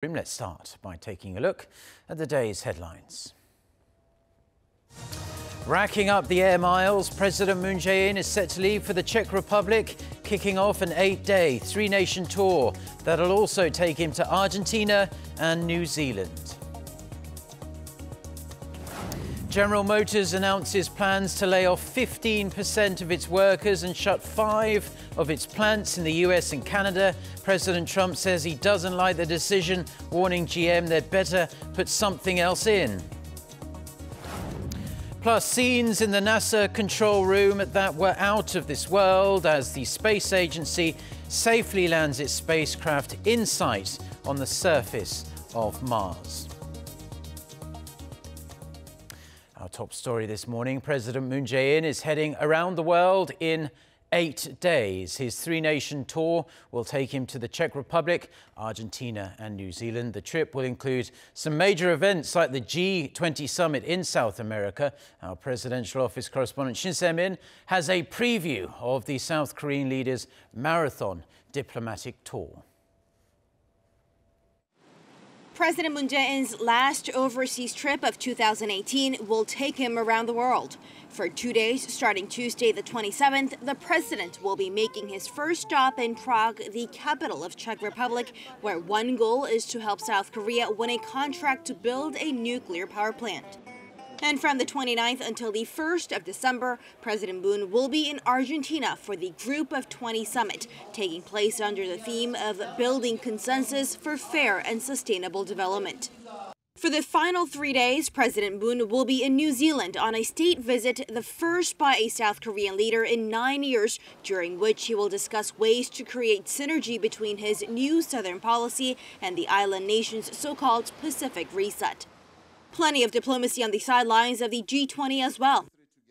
Let's start by taking a look at the day's headlines. Racking up the air miles, President Moon Jae-in is set to leave for the Czech Republic, kicking off an 8-day, three-nation tour that'll also take him to Argentina and New Zealand. General Motors announces plans to lay off 15% of its workers and shut 5 of its plants in the US and Canada. President Trump says he doesn't like the decision, warning GM they'd better put something else in. Plus, scenes in the NASA control room that were out of this world as the space agency safely lands its spacecraft in sight on the surface of Mars. Our top story this morning, President Moon Jae-in is heading around the world in 8 days. His three-nation tour will take him to the Czech Republic, Argentina and New Zealand. The trip will include some major events like the G20 summit in South America. Our presidential office correspondent Shin Se-min has a preview of the South Korean leader's marathon diplomatic tour. President Moon Jae-in's last overseas trip of 2018 will take him around the world. For 2 days, starting Tuesday the 27th, the president will be making his first stop in Prague, the capital of Czech Republic, where one goal is to help South Korea win a contract to build a nuclear power plant. And from the 29th until the 1st of December, President Moon will be in Argentina for the Group of 20 summit, taking place under the theme of building consensus for fair and sustainable development. For the final 3 days, President Moon will be in New Zealand on a state visit, the first by a South Korean leader in 9 years, during which he will discuss ways to create synergy between his new southern policy and the island nation's so-called Pacific reset. Plenty of diplomacy on the sidelines of the G20 as well.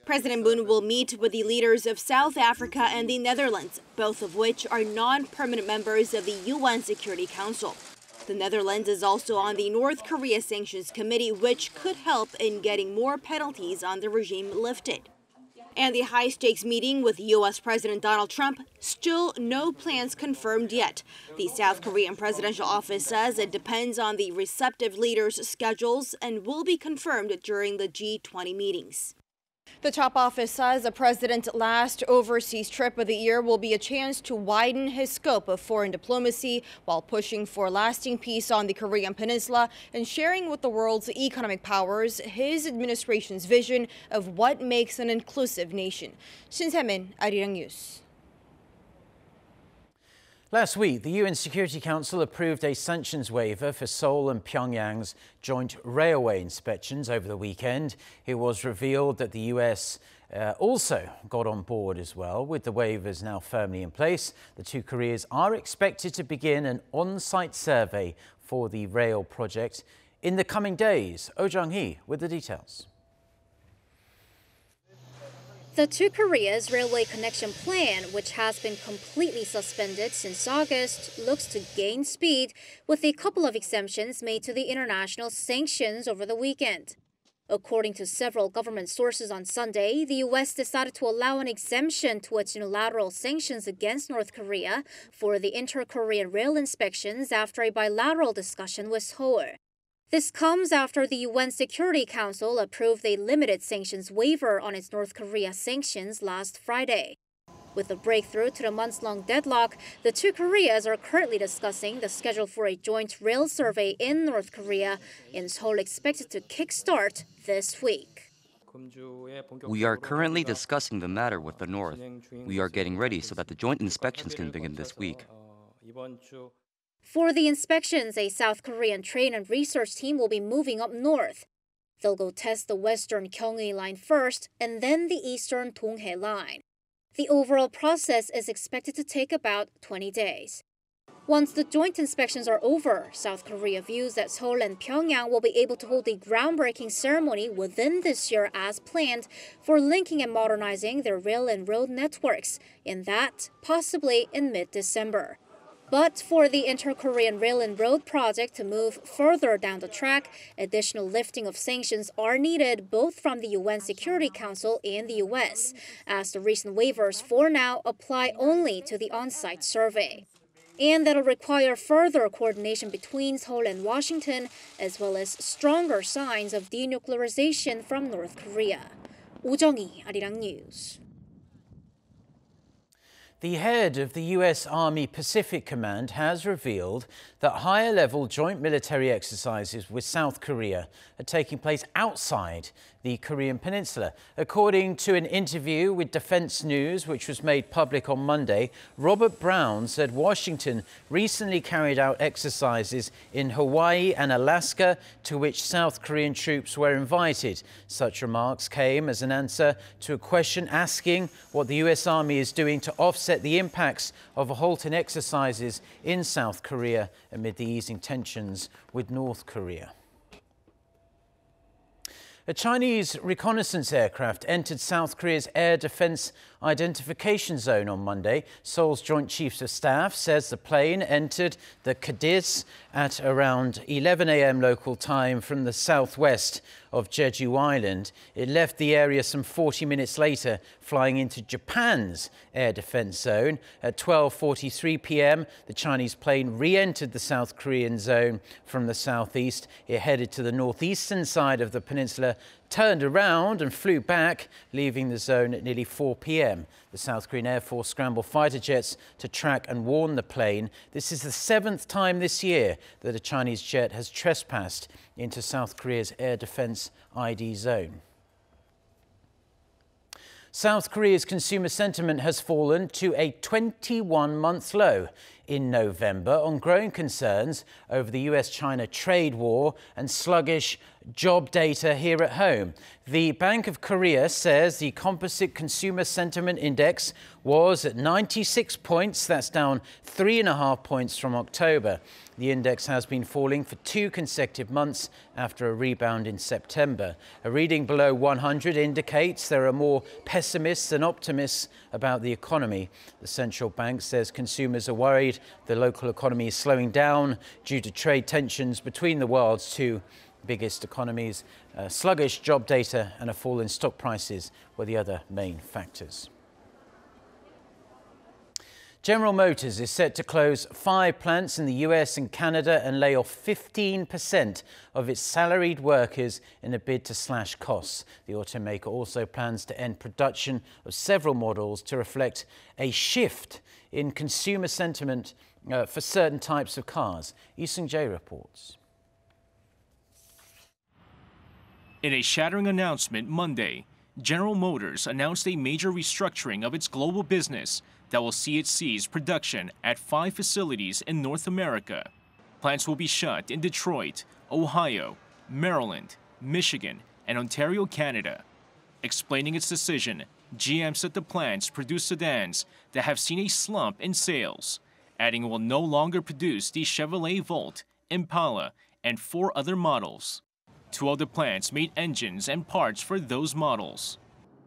President Moon will meet with the leaders of South Africa and the Netherlands, both of which are non-permanent members of the UN Security Council. The Netherlands is also on the North Korea Sanctions Committee, which could help in getting more penalties on the regime lifted. And the high-stakes meeting with U.S. President Donald Trump, still no plans confirmed yet. The South Korean presidential office says it depends on the receptive leaders' schedules and will be confirmed during the G20 meetings. The top office says the president's last overseas trip of the year will be a chance to widen his scope of foreign diplomacy while pushing for lasting peace on the Korean Peninsula and sharing with the world's economic powers his administration's vision of what makes an inclusive nation. Shin Se-min, Arirang News. Last week, the UN Security Council approved a sanctions waiver for Seoul and Pyongyang's joint railway inspections over the weekend. It was revealed that the U.S. also got on board as well. With the waivers now firmly in place, the two Koreas are expected to begin an on-site survey for the rail project in the coming days. Oh Jung-hee with the details. The two Koreas' railway connection plan, which has been completely suspended since August, looks to gain speed with a couple of exemptions made to the international sanctions over the weekend. According to several government sources on Sunday, the U.S. decided to allow an exemption to its unilateral sanctions against North Korea for the inter-Korean rail inspections after a bilateral discussion with Seoul. This comes after the UN Security Council approved a limited sanctions waiver on its North Korea sanctions last Friday. With a breakthrough to the months-long deadlock, the two Koreas are currently discussing the schedule for a joint rail survey in North Korea, in Seoul expected to kickstart this week. We are currently discussing the matter with the North. We are getting ready so that the joint inspections can begin this week. For the inspections, a South Korean train and research team will be moving up north. They'll go test the western Gyeongui line first and then the eastern Donghae line. The overall process is expected to take about 20 days. Once the joint inspections are over, South Korea views that Seoul and Pyongyang will be able to hold a groundbreaking ceremony within this year as planned for linking and modernizing their rail and road networks, in that possibly in mid-December. But for the inter-Korean rail and road project to move further down the track, additional lifting of sanctions are needed both from the UN Security Council and the U.S., as the recent waivers for now apply only to the on-site survey. and that'll require further coordination between Seoul and Washington, as well as stronger signs of denuclearization from North Korea. Oh Jung-hee, Arirang News. The head of the U.S. Army Pacific Command has revealed that higher-level joint military exercises with South Korea are taking place outside the Korean Peninsula. According to an interview with Defense News, which was made public on Monday, Robert Brown said Washington recently carried out exercises in Hawaii and Alaska to which South Korean troops were invited. Such remarks came as an answer to a question asking what the U.S. Army is doing to offset the impacts of a halt in exercises in South Korea amid the easing tensions with North Korea. A Chinese reconnaissance aircraft entered South Korea's air defense identification zone on Monday. Seoul's Joint Chiefs of Staff says the plane entered the Cadiz at around 11 a.m. local time from the southwest of Jeju Island. It left the area some 40 minutes later, flying into Japan's air defense zone. At 12:43 p.m., the Chinese plane re-entered the South Korean zone from the southeast. It headed to the northeastern side of the peninsula, turned around and flew back, leaving the zone at nearly 4 p.m. The South Korean Air Force scrambled fighter jets to track and warn the plane. This is the 7th time this year that a Chinese jet has trespassed into South Korea's air defense ID zone. South Korea's consumer sentiment has fallen to a 21-month low in November on growing concerns over the US-China trade war and sluggish job data here at home. The Bank of Korea says the composite consumer sentiment index was at 96 points. That's down 3.5 points from October. The index has been falling for 2 consecutive months after a rebound in September. A reading below 100 indicates there are more pessimists than optimists about the economy. The central bank says consumers are worried the local economy is slowing down due to trade tensions between the world's 2 biggest economies. Sluggish job data and a fall in stock prices were the other main factors. General Motors is set to close 5 plants in the US and Canada and lay off 15% of its salaried workers in a bid to slash costs. The automaker also plans to end production of several models to reflect a shift in consumer sentiment for certain types of cars. Lee Seung-jae reports. In a shattering announcement Monday, General Motors announced a major restructuring of its global business that will see it cease production at 5 facilities in North America. Plants will be shut in Detroit, Ohio, Maryland, Michigan, and Ontario, Canada. Explaining its decision, GM said the plants produce sedans that have seen a slump in sales, adding it will no longer produce the Chevrolet Volt, Impala, and 4 other models. 2 of the plants made engines and parts for those models.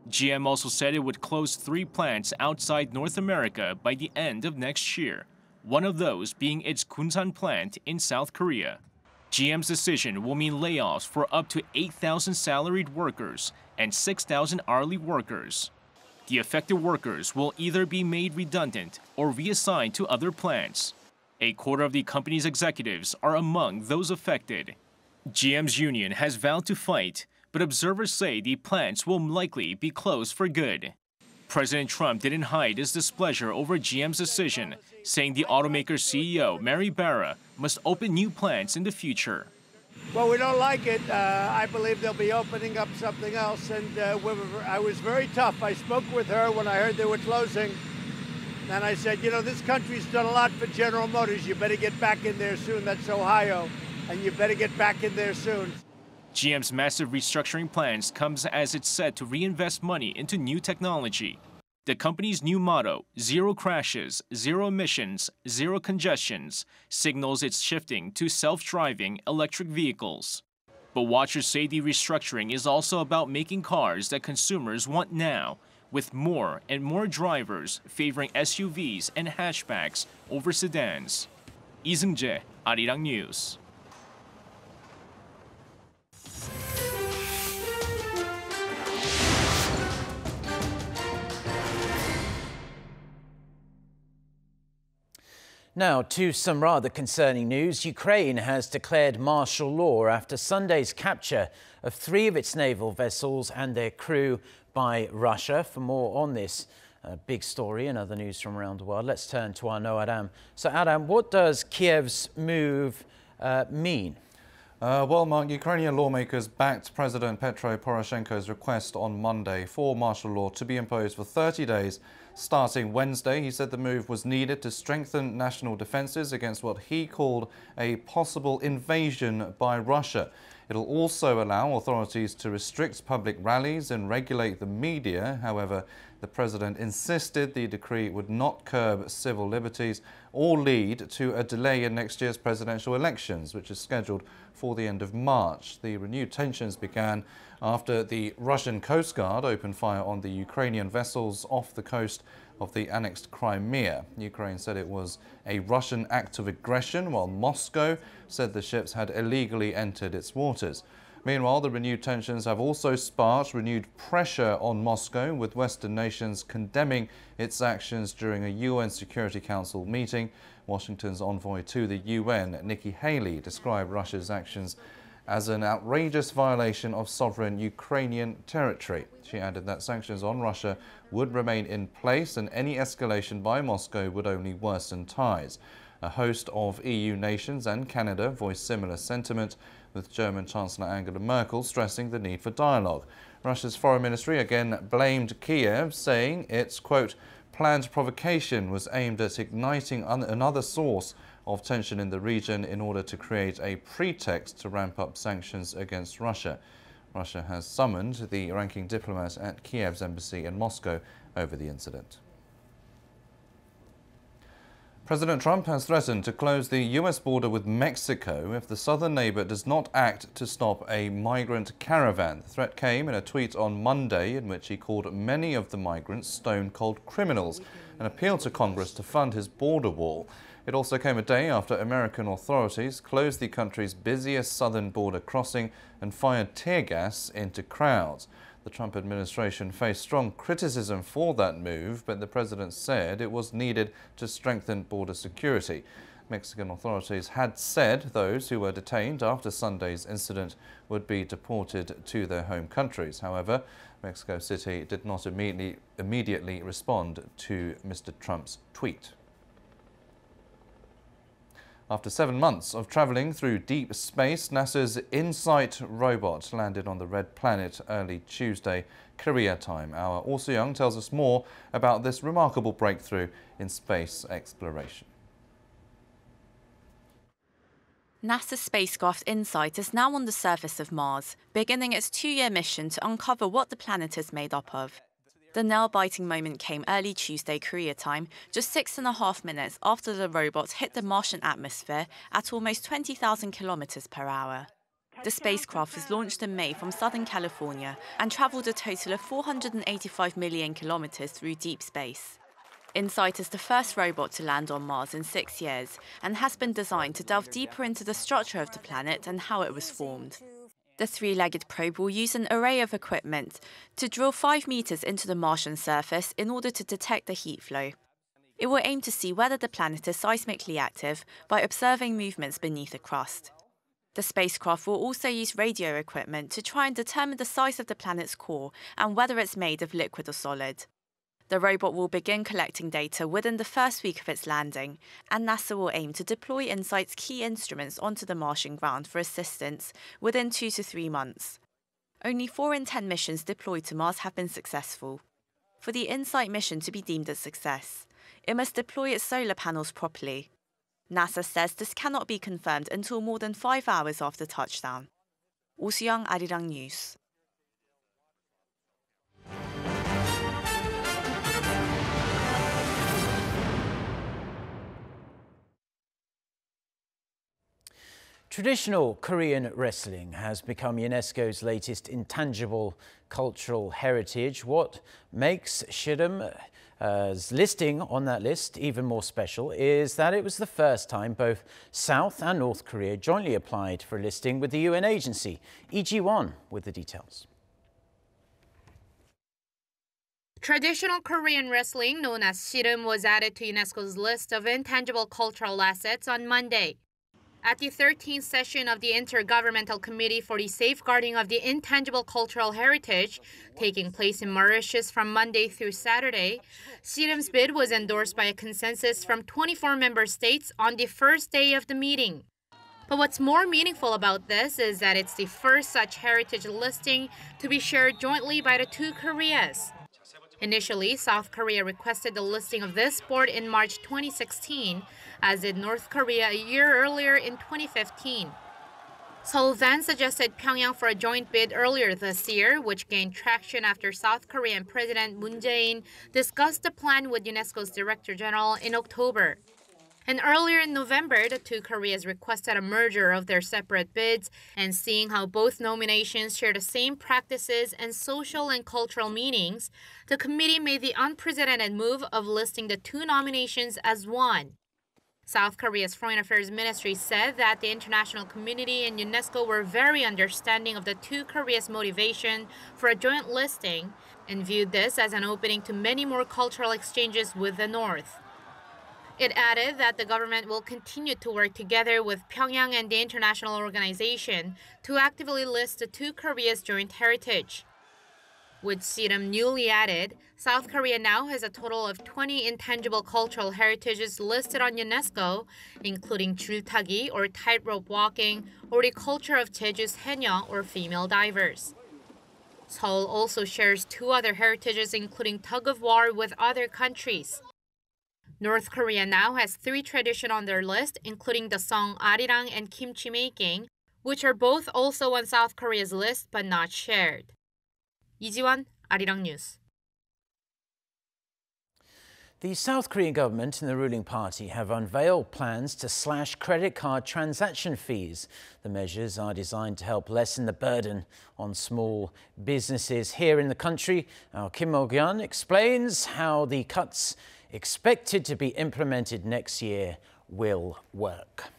GM also said it would close 3 plants outside North America by the end of next year, one of those being its Kunsan plant in South Korea. GM's decision will mean layoffs for up to 8,000 salaried workers and 6,000 hourly workers. The affected workers will either be made redundant or reassigned to other plants. A quarter of the company's executives are among those affected. GM's union has vowed to fight, but observers say the plants will likely be closed for good. President Trump didn't hide his displeasure over GM's decision, saying the automaker's CEO, Mary Barra, must open new plants in the future. Well, we don't like it. I believe they'll be opening up something else, and I was very tough. I spoke with her when I heard they were closing, and I said, you know, this country's done a lot for General Motors. You better get back in there soon. That's Ohio, and you better get back in there soon. GM's massive restructuring plans comes as it's set to reinvest money into new technology. The company's new motto, Zero Crashes, Zero Emissions, Zero Congestions, signals it's shifting to self-driving electric vehicles. But watchers say the restructuring is also about making cars that consumers want now, with more and more drivers favoring SUVs and hatchbacks over sedans. Lee Seung-jae, Arirang News. Now, to some rather concerning news. Ukraine has declared martial law after Sunday's capture of 3 of its naval vessels and their crew by Russia. For more on this big story and other news from around the world, let's turn to our Arirang. So, Arirang, what does Kiev's move mean? Well, Mark, Ukrainian lawmakers backed President Petro Poroshenko's request on Monday for martial law to be imposed for 30 days starting Wednesday. He said the move was needed to strengthen national defences against what he called a possible invasion by Russia. It'll also allow authorities to restrict public rallies and regulate the media. However, the president insisted the decree would not curb civil liberties or lead to a delay in next year's presidential elections, which is scheduled for the end of March. The renewed tensions began after the Russian Coast Guard opened fire on the Ukrainian vessels off the coast of the annexed Crimea. Ukraine said it was a Russian act of aggression, while Moscow said the ships had illegally entered its waters. Meanwhile, the renewed tensions have also sparked renewed pressure on Moscow, with Western nations condemning its actions during a UN Security Council meeting. Washington's envoy to the UN, Nikki Haley, described Russia's actions as an outrageous violation of sovereign Ukrainian territory. She added that sanctions on Russia would remain in place and any escalation by Moscow would only worsen ties. A host of EU nations and Canada voiced similar sentiment, with German Chancellor Angela Merkel stressing the need for dialogue. Russia's foreign ministry again blamed Kiev, saying its, quote, planned provocation was aimed at igniting another source of tension in the region in order to create a pretext to ramp up sanctions against Russia. Russia has summoned the ranking diplomat at Kiev's embassy in Moscow over the incident. President Trump has threatened to close the U.S. border with Mexico if the southern neighbor does not act to stop a migrant caravan. The threat came in a tweet on Monday in which he called many of the migrants stone-cold criminals and appealed to Congress to fund his border wall. It also came a day after American authorities closed the country's busiest southern border crossing and fired tear gas into crowds. The Trump administration faced strong criticism for that move, but the president said it was needed to strengthen border security. Mexican authorities had said those who were detained after Sunday's incident would be deported to their home countries. However, Mexico City did not immediately respond to Mr. Trump's tweet. After 7 months of travelling through deep space, NASA's InSight robot landed on the red planet early Tuesday, Korea time. Our Oh Soo-young tells us more about this remarkable breakthrough in space exploration. NASA's spacecraft InSight is now on the surface of Mars, beginning its 2-year mission to uncover what the planet is made up of. The nail-biting moment came early Tuesday Korea time, just 6.5 minutes after the robot hit the Martian atmosphere at almost 20,000 kilometers per hour. The spacecraft was launched in May from Southern California and traveled a total of 485 million kilometers through deep space. InSight is the first robot to land on Mars in 6 years and has been designed to delve deeper into the structure of the planet and how it was formed. The 3-legged probe will use an array of equipment to drill 5 meters into the Martian surface in order to detect the heat flow. It will aim to see whether the planet is seismically active by observing movements beneath the crust. The spacecraft will also use radio equipment to try and determine the size of the planet's core and whether it's made of liquid or solid. The robot will begin collecting data within the first week of its landing, and NASA will aim to deploy InSight's key instruments onto the Martian ground for assistance within 2 to 3 months. Only 4 in 10 missions deployed to Mars have been successful. For the InSight mission to be deemed a success, it must deploy its solar panels properly. NASA says this cannot be confirmed until more than 5 hours after touchdown. Oh Soo-young, Arirang News. Traditional Korean wrestling has become UNESCO's latest intangible cultural heritage. What makes Shidam's listing on that list even more special is that it was the first time both South and North Korea jointly applied for a listing with the UN agency. Lee Ji-won with the details. Traditional Korean wrestling known as sirum was added to UNESCO's list of intangible cultural assets on Monday. At the 13th session of the Intergovernmental Committee for the Safeguarding of the Intangible Cultural Heritage, taking place in Mauritius from Monday through Saturday, sirum's bid was endorsed by a consensus from 24 member states on the first day of the meeting. But what's more meaningful about this is that it's the first such heritage listing to be shared jointly by the two Koreas. Initially, South Korea requested the listing of this sport in March 2016, as did North Korea a year earlier in 2015. Seoul then suggested Pyongyang for a joint bid earlier this year, which gained traction after South Korean President Moon Jae-in discussed the plan with UNESCO's Director General in October. And earlier in November, the two Koreas requested a merger of their separate bids, and seeing how both nominations share the same practices and social and cultural meanings, the committee made the unprecedented move of listing the two nominations as one. South Korea's Foreign Affairs Ministry said that the international community and UNESCO were very understanding of the two Koreas' motivation for a joint listing and viewed this as an opening to many more cultural exchanges with the North. It added that the government will continue to work together with Pyongyang and the international organization to actively list the two Koreas' joint heritage. With sirum newly added, South Korea now has a total of 20 intangible cultural heritages listed on UNESCO, including jultagi or tightrope walking, or the culture of Jeju's haenyeo or female divers. Seoul also shares two other heritages, including tug-of-war with other countries. North Korea now has 3 traditions on their list, including the song Arirang and kimchi making, which are both also on South Korea's list but not shared. 이지원, Arirang News. The South Korean government and the ruling party have unveiled plans to slash credit card transaction fees. The measures are designed to help lessen the burden on small businesses here in the country. Our Kim Mo-gyun explains how the cuts expected to be implemented next year will work.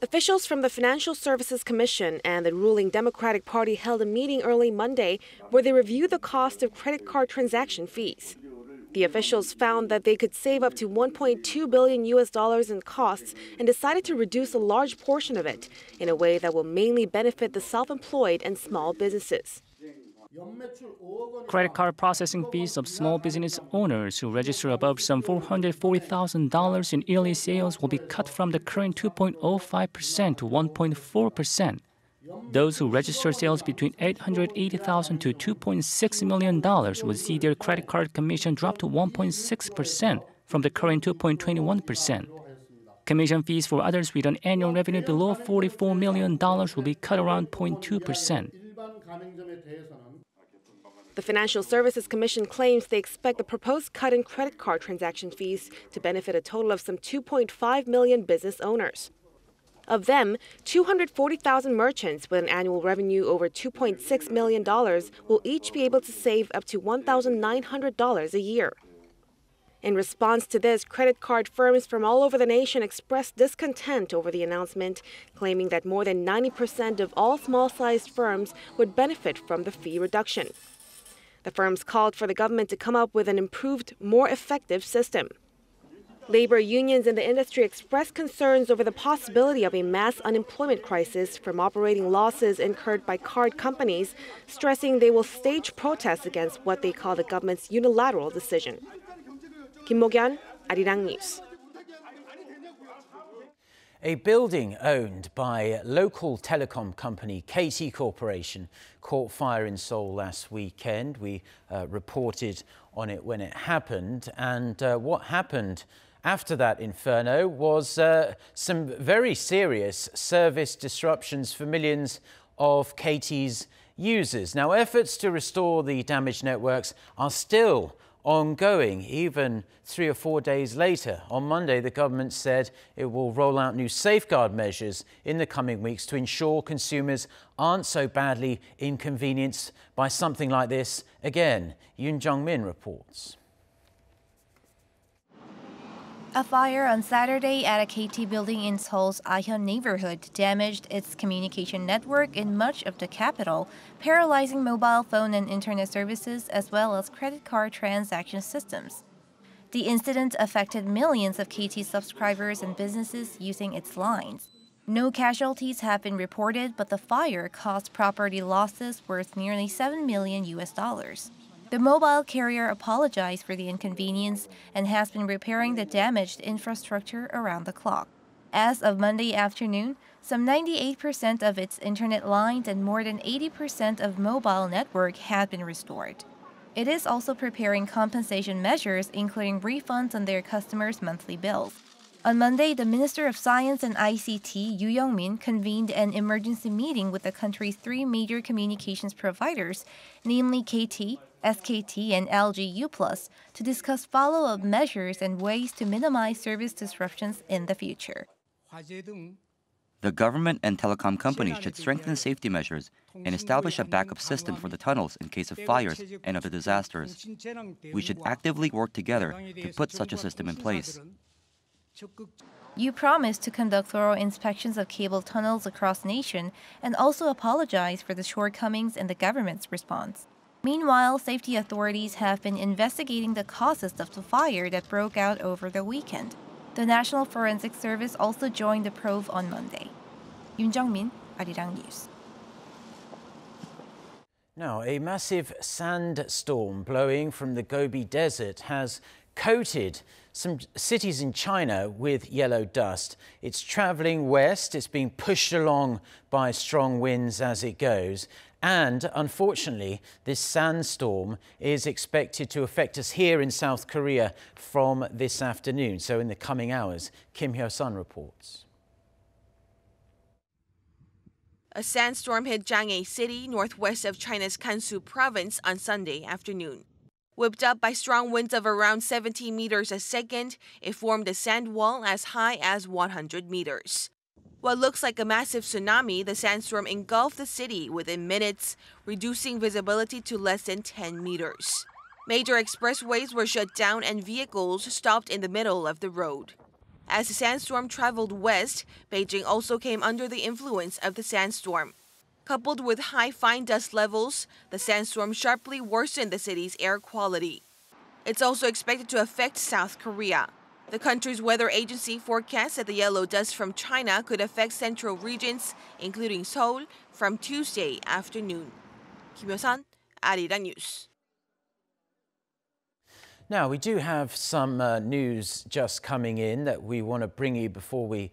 Officials from the Financial Services Commission and the ruling Democratic Party held a meeting early Monday where they reviewed the cost of credit card transaction fees. The officials found that they could save up to $1.2 billion in costs and decided to reduce a large portion of it in a way that will mainly benefit the self-employed and small businesses. Credit card processing fees of small business owners who register above some $440,000 in yearly sales will be cut from the current 2.05% to 1.4%. Those who register sales between $880,000 to $2.6 million will see their credit card commission drop to 1.6% from the current 2.21%. Commission fees for others with an annual revenue below $44 million will be cut around 0.2%. The Financial Services Commission claims they expect the proposed cut in credit card transaction fees to benefit a total of some 2.5 million business owners. Of them, 240,000 merchants with an annual revenue over $2.6 million will each be able to save up to $1,900 a year. In response to this, credit card firms from all over the nation expressed discontent over the announcement, claiming that more than 90% of all small-sized firms would benefit from the fee reduction. The firms called for the government to come up with an improved, more effective system. Labor unions in the industry expressed concerns over the possibility of a mass unemployment crisis from operating losses incurred by card companies, stressing they will stage protests against what they call the government's unilateral decision. Kim Mo-gyun, Arirang News. A building owned by local telecom company KT Corporation caught fire in Seoul last weekend. We reported on it when it happened, and what happened after that inferno was some very serious service disruptions for millions of KT's users. Now, efforts to restore the damaged networks are still ongoing, even 3 or 4 days later. On Monday, the government said it will roll out new safeguard measures in the coming weeks to ensure consumers aren't so badly inconvenienced by something like this again. Yoon Jung-min reports. A fire on Saturday at a KT building in Seoul's Ahyun neighborhood damaged its communication network in much of the capital, paralyzing mobile phone and internet services as well as credit card transaction systems. The incident affected millions of KT subscribers and businesses using its lines. No casualties have been reported, but the fire caused property losses worth nearly $7 million. The mobile carrier apologized for the inconvenience and has been repairing the damaged infrastructure around the clock. As of Monday afternoon, some 98% of its internet lines and more than 80% of mobile network had been restored. It is also preparing compensation measures, including refunds on their customers' monthly bills. On Monday, the Minister of Science and ICT, Yoo Young-min, convened an emergency meeting with the country's three major communications providers, namely KT, SKT, and LG U+, to discuss follow-up measures and ways to minimize service disruptions in the future. The government and telecom companies should strengthen safety measures and establish a backup system for the tunnels in case of fires and other disasters. We should actively work together to put such a system in place. You promised to conduct thorough inspections of cable tunnels across the nation and also apologize for the shortcomings in the government's response. Meanwhile, safety authorities have been investigating the causes of the fire that broke out over the weekend. The National Forensic Service also joined the probe on Monday. Yoon Jung-min, Arirang News. Now, a massive sandstorm blowing from the Gobi Desert has coated some cities in China with yellow dust. It's traveling west, it's being pushed along by strong winds as it goes. And unfortunately, this sandstorm is expected to affect us here in South Korea from this afternoon. So in the coming hours, Kim Hyo-sun reports. A sandstorm hit Chang'e City, northwest of China's Gansu province, on Sunday afternoon. Whipped up by strong winds of around 70 meters a second, it formed a sand wall as high as 100 meters. What looks like a massive tsunami, the sandstorm engulfed the city within minutes, reducing visibility to less than 10 meters. Major expressways were shut down and vehicles stopped in the middle of the road. As the sandstorm traveled west, Beijing also came under the influence of the sandstorm. Coupled with high fine dust levels, the sandstorm sharply worsened the city's air quality. It's also expected to affect South Korea. The country's weather agency forecasts that the yellow dust from China could affect central regions, including Seoul, from Tuesday afternoon. Kim Hyo-sun, Arirang News. Now, we do have some news just coming in that we want to bring you before we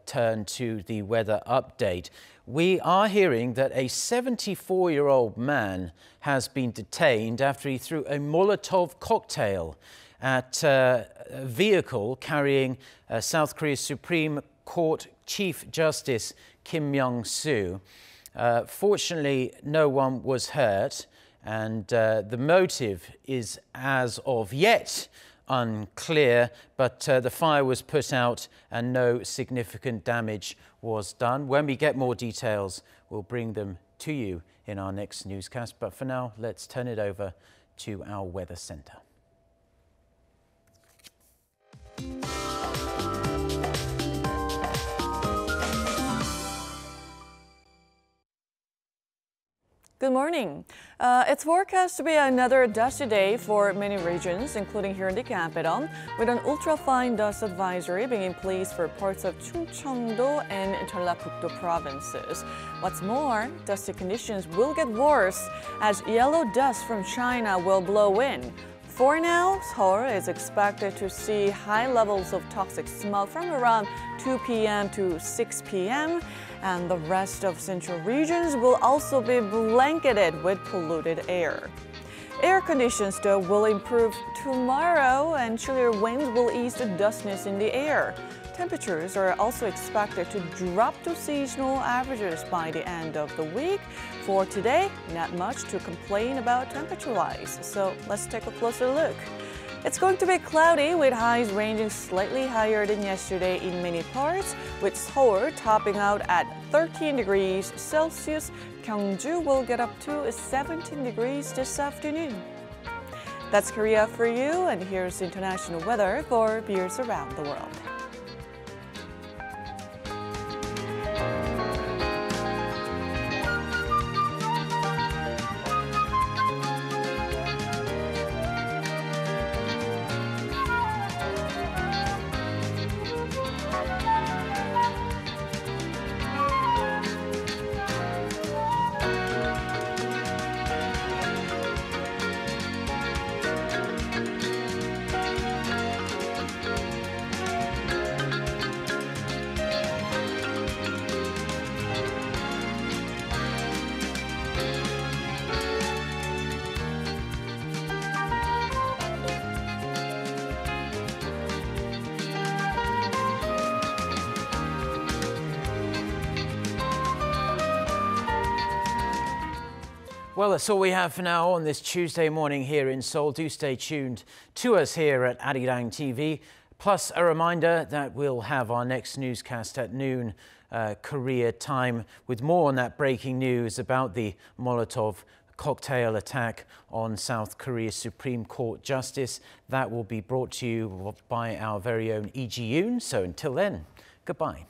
turn to the weather update. We are hearing that a 74-year-old man has been detained after he threw a Molotov cocktail at a vehicle carrying South Korea's Supreme Court Chief Justice Kim Myung-soo. Fortunately, no one was hurt, and the motive is as of yet unclear, but the fire was put out and no significant damage was done. When we get more details, we'll bring them to you in our next newscast. But for now, let's turn it over to our weather center. Good morning. It's forecast to be another dusty day for many regions, including here in the capital, with an ultra-fine dust advisory being in place for parts of Chungcheong-do and Jeollabuk-do provinces. What's more, dusty conditions will get worse as yellow dust from China will blow in. For now, Seoul is expected to see high levels of toxic smog from around 2 p.m. to 6 p.m. and the rest of central regions will also be blanketed with polluted air. Air conditions, though, will improve tomorrow and chillier winds will ease the dustiness in the air. Temperatures are also expected to drop to seasonal averages by the end of the week. For today, not much to complain about temperature-wise, so let's take a closer look. It's going to be cloudy with highs ranging slightly higher than yesterday in many parts, with Seoul topping out at 13 degrees Celsius. Gyeongju will get up to 17 degrees this afternoon. That's Korea for you, and here's international weather for viewers around the world. Well, that's all we have for now on this Tuesday morning here in Seoul. Do stay tuned to us here at Arirang TV. Plus, a reminder that we'll have our next newscast at noon Korea time with more on that breaking news about the Molotov cocktail attack on South Korea's Supreme Court Justice. That will be brought to you by our very own Lee Ji-yoon. So until then, goodbye.